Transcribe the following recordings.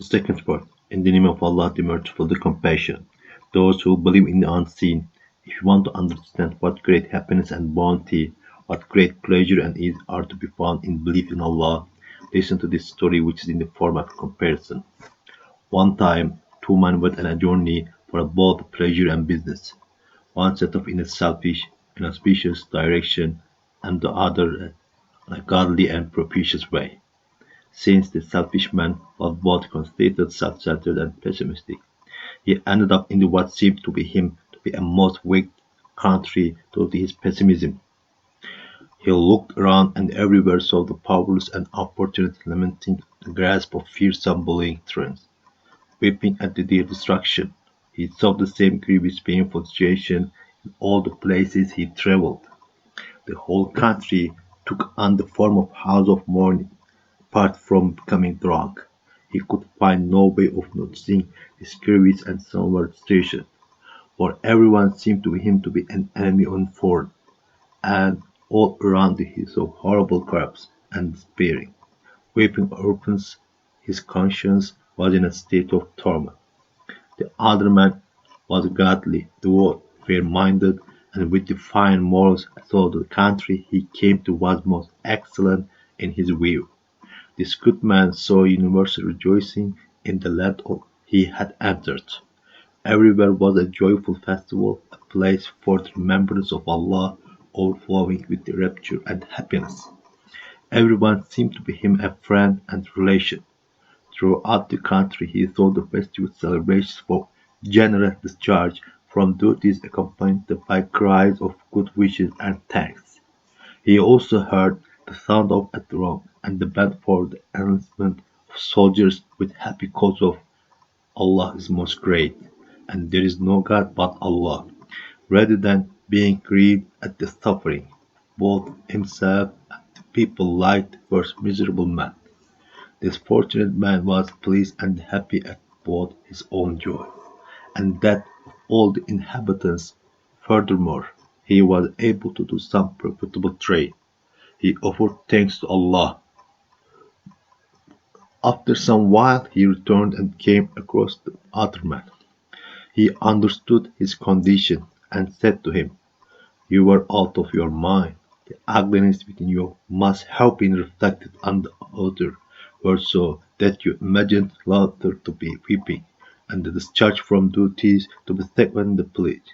The second part, in the name of Allah, the Merciful, the Compassionate. Those who believe in the unseen. If you want to understand what great happiness and bounty, what great pleasure and ease are to be found in belief in Allah, listen to this story which is in the form of comparison. One time, two men went on a journey for both pleasure and business. One set off in a selfish and auspicious direction, and the other in a godly and propitious way. Since the selfish man was both conceited, self-centered, and pessimistic, he ended up in what seemed to be him to be a most weak country to his pessimism. He looked around and everywhere saw the powerless and unfortunate lamenting the grasp of fearsome bullying trends, weeping at their destruction. He saw the same grievous painful situation in all the places he travelled. The whole country took on the form of house of mourning. Apart from becoming drunk, he could find no way of noticing his grievous and somber situation, for everyone seemed to him to be an enemy on foot, and all around he saw horrible corpses and despairing, weeping orphans. His conscience was in a state of torment. The other man was godly, devout, fair-minded, and with fine morals, so the country he came to was most excellent in his view. This good man saw universal rejoicing in the land he had entered. Everywhere was a joyful festival, a place for the remembrance of Allah, overflowing with rapture and happiness. Everyone seemed to be him a friend and relation. Throughout the country he saw the festive celebrations for generous discharge from duties accompanied by cries of good wishes and thanks. He also heard the sound of a drum and the band for the enlistment of soldiers with happy calls of "Allah is most great, and there is no God but Allah," rather than being grieved at the suffering. Both himself and the people liked the first miserable man. This fortunate man was pleased and happy at both his own joy and that of all the inhabitants. Furthermore, he was able to do some profitable trade. He offered thanks to Allah. After some while he returned and came across the other man. He understood his condition and said to him, "You are out of your mind. The ugliness within you must have been reflected on the other were so that you imagined laughter to be weeping, and the discharge from duties to be second the pledge.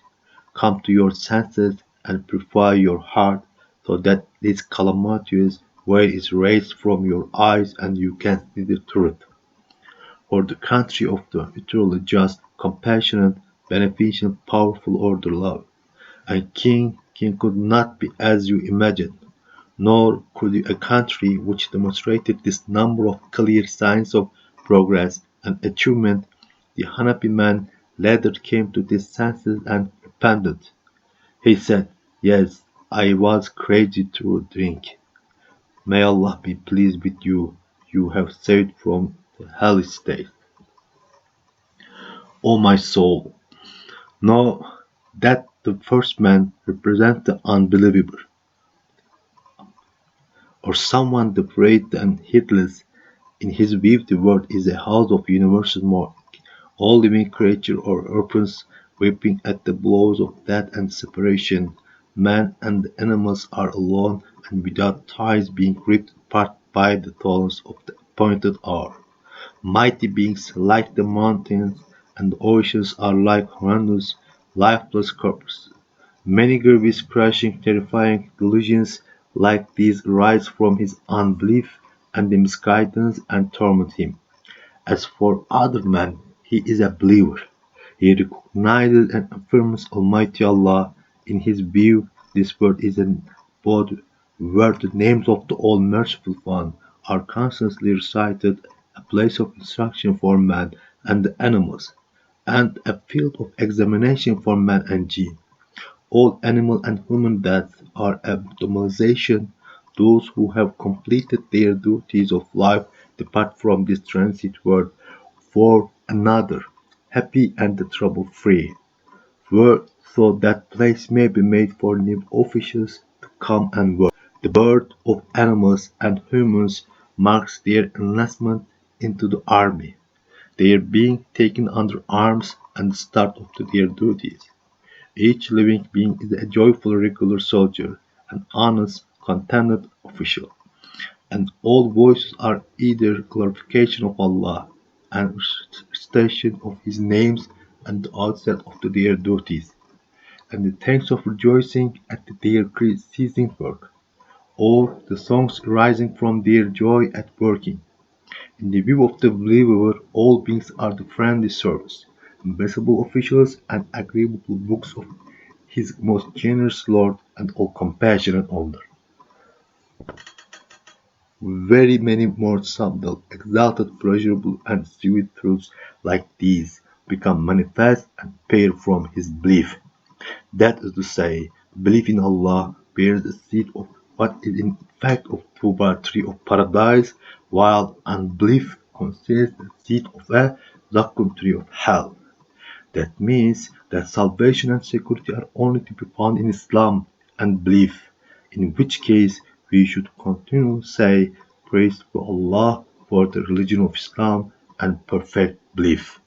Come to your senses and purify your heart, so that this calamitous veil is raised from your eyes and you can see the truth. For the country of the eternally just, compassionate, beneficent, powerful order love. And king could not be as you imagine, nor could a country which demonstrated this number of clear signs of progress and achievement. The unhappy man later came to his senses and repented. He said, "Yes, I was crazy to drink. May Allah be pleased with you. You have saved from the hellish state. O my soul, know that the first man represents the unbeliever, or someone depraved and heedless. In his view, the world is a house of universal mourning. All living creatures or orphans weeping at the blows of death and separation. Man and the animals are alone and without ties, being ripped apart by the thorns of the appointed hour. Mighty beings like the mountains and the oceans are like horrendous, lifeless corpses. Many grievous, crushing, terrifying delusions like these arise from his unbelief and misguidance and torment him. As for other men, he is a believer. He recognizes and affirms Almighty Allah. In his view, this world is an abode where the names of the All-Merciful One are constantly recited, a place of instruction for man and the animals, and a field of examination for man and jinn. All animal and human deaths are a demoralization. Those who have completed their duties of life depart from this transit world for another, happy and trouble-free, where so that place may be made for new officials to come and work. The birth of animals and humans marks their enlistment into the army. They are being taken under arms and the start of their duties. Each living being is a joyful regular soldier, an honest, contented official, and all voices are either glorification of Allah and recitation of His names and the outset of their duties, and the thanks of rejoicing at their ceasing work, or the songs arising from their joy at working. In the view of the believer, all beings are the friendly servants, blessable officials, and agreeable books of his most generous Lord and all compassionate owner. Very many more subtle, exalted, pleasurable, and sweet truths like these become manifest and appear from his belief. That is to say, belief in Allah bears the seed of what is in fact of tuba tree of paradise, while unbelief conceals the seed of a zaqqum tree of hell. That means that salvation and security are only to be found in Islam and belief, in which case we should continue to say praise to Allah for the religion of Islam and perfect belief.